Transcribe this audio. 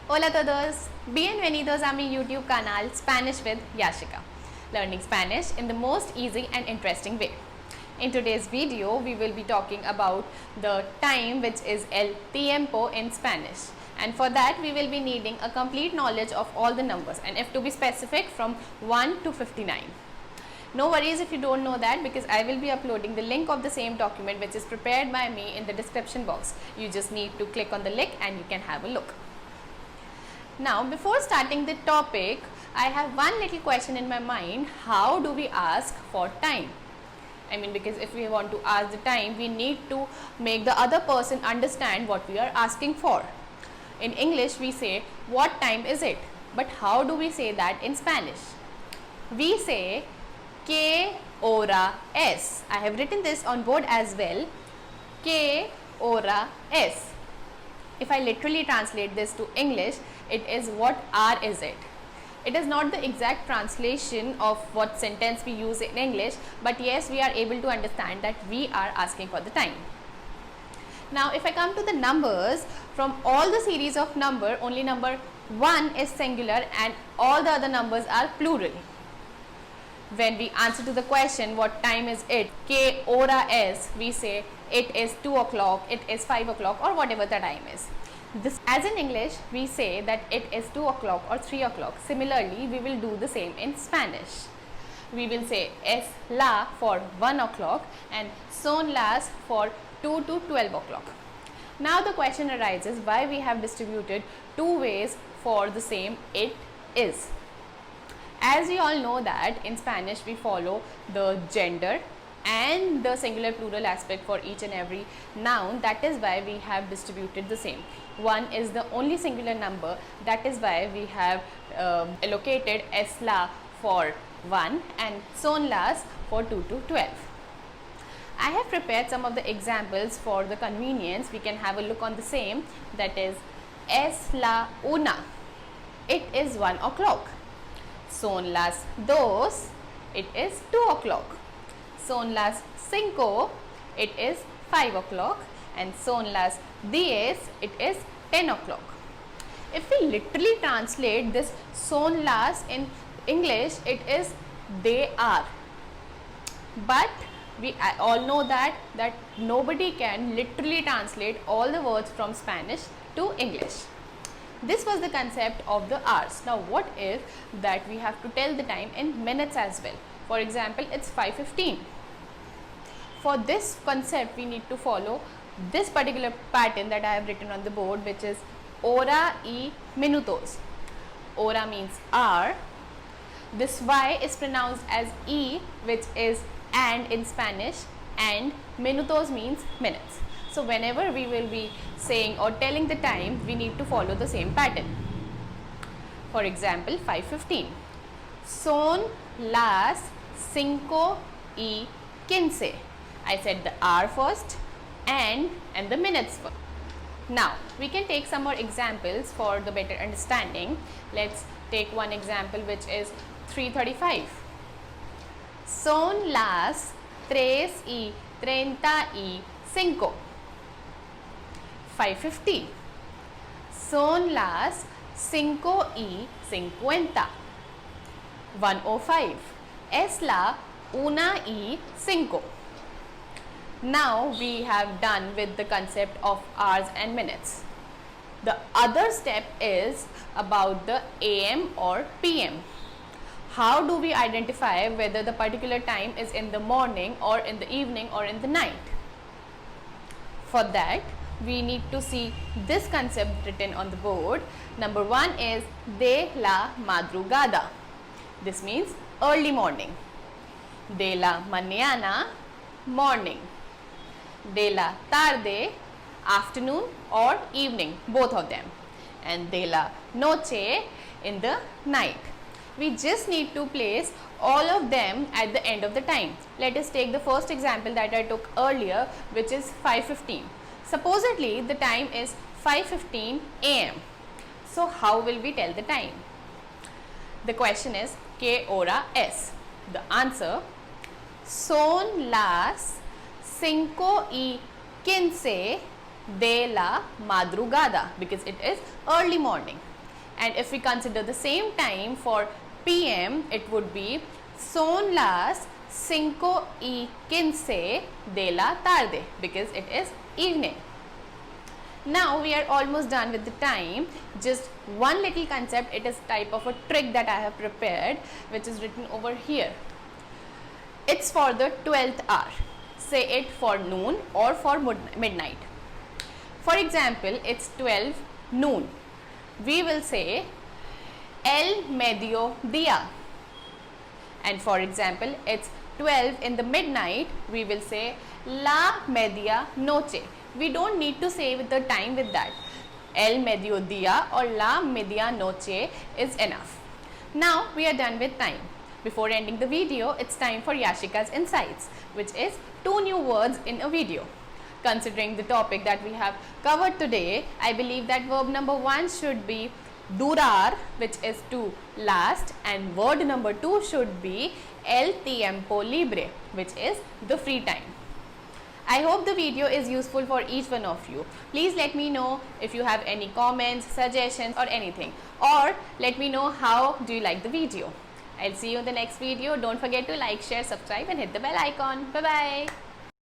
Hola todos, bienvenidos a mi YouTube canal Spanish with Yashika, learning Spanish in the most easy and interesting way. In today's video, we will be talking about the time, which is el tiempo in Spanish, and for that we will be needing a complete knowledge of all the numbers, and if to be specific, from 1 to 59. No worries if you don't know that, because I will be uploading the link of the same document which is prepared by me in the description box. You just need to click on the link and you can have a look. Now, before starting the topic, I have one little question in my mind. How do we ask for time? I mean, because if we want to ask the time, we need to make the other person understand what we are asking for. In English, we say, what time is it? But how do we say that in Spanish? We say, ¿qué hora es? I have written this on board as well. ¿Qué hora es? If I literally translate this to English, it is what hour is it? It is not the exact translation of what sentence we use in English, but yes, we are able to understand that we are asking for the time. Now, if I come to the numbers, from all the series of number, only number 1 is singular and all the other numbers are plural. When we answer to the question, what time is it? ¿Qué hora es? We say it is 2 o'clock, it is 5 o'clock, or whatever the time is. This, as in English, we say that it is 2 o'clock or 3 o'clock. Similarly, we will do the same in Spanish. We will say es la for 1 o'clock and son las for 2 to 12 o'clock. Now the question arises, why we have distributed two ways for the same it is. As we all know that in Spanish we follow the gender and the singular plural aspect for each and every noun. That is why we have distributed the same. 1 is the only singular number. That is why we have allocated es la for 1 and son las for 2 to 12. I have prepared some of the examples for the convenience. We can have a look on the same. That is es la una. It is 1 o'clock. Son las dos, it is 2 o'clock. Son las cinco, it is 5 o'clock. And son las 10, it is 10 o'clock. If we literally translate this son las in English, it is they are. But we all know that nobody can literally translate all the words from Spanish to English. This was the concept of the hours. Now, what if that we have to tell the time in minutes as well? For example, it's 5:15. For this concept, we need to follow this particular pattern that I have written on the board, which is hora y minutos. Hora means hour. This Y is pronounced as E, which is and in Spanish, and minutos means minutes. So whenever we will be saying or telling the time, we need to follow the same pattern. For example, 5:15. Son las 5:15. I said the hour first and the minutes first. Now, we can take some more examples for the better understanding. Let's take one example, which is 3:35. Son las 3:35. 5:50. Son las 5:50. 1:05. Es la 1:05. Now we have done with the concept of hours and minutes. The other step is about the AM or PM. How do we identify whether the particular time is in the morning or in the evening or in the night? For that, we need to see this concept written on the board. Number 1 is de la madrugada. This means early morning. De la mañana, morning. De la tarde, afternoon or evening, both of them. And de la noche, in the night. We just need to place all of them at the end of the time. Let us take the first example that I took earlier, which is 5:15. Supposedly the time is 5:15 AM. So how will we tell the time? The question is, ¿qué hora es? The answer, son las 5:15 de la madrugada, because it is early morning. And if we consider the same time for PM, it would be son las 5:15 de la tarde, because it is evening. Now we are almost done with the time. Just one little concept, it is type of a trick that I have prepared, which is written over here. It's for the 12th hour. Say it for noon or for midnight. For example, it's 12 noon. We will say el mediodía. And for example, it's 12 in the midnight. We will say la medianoche. We don't need to say with the time with that. El mediodía or la medianoche is enough. Now we are done with time. Before ending the video, it's time for Yashika's insights, which is 2 new words in a video. Considering the topic that we have covered today, I believe that verb number 1 should be durar, which is to last, and word number 2 should be el tiempo libre, which is the free time. I hope the video is useful for each one of you. Please let me know if you have any comments, suggestions or anything, or let me know how do you like the video. I'll see you in the next video. Don't forget to like, share, subscribe and hit the bell icon. Bye bye.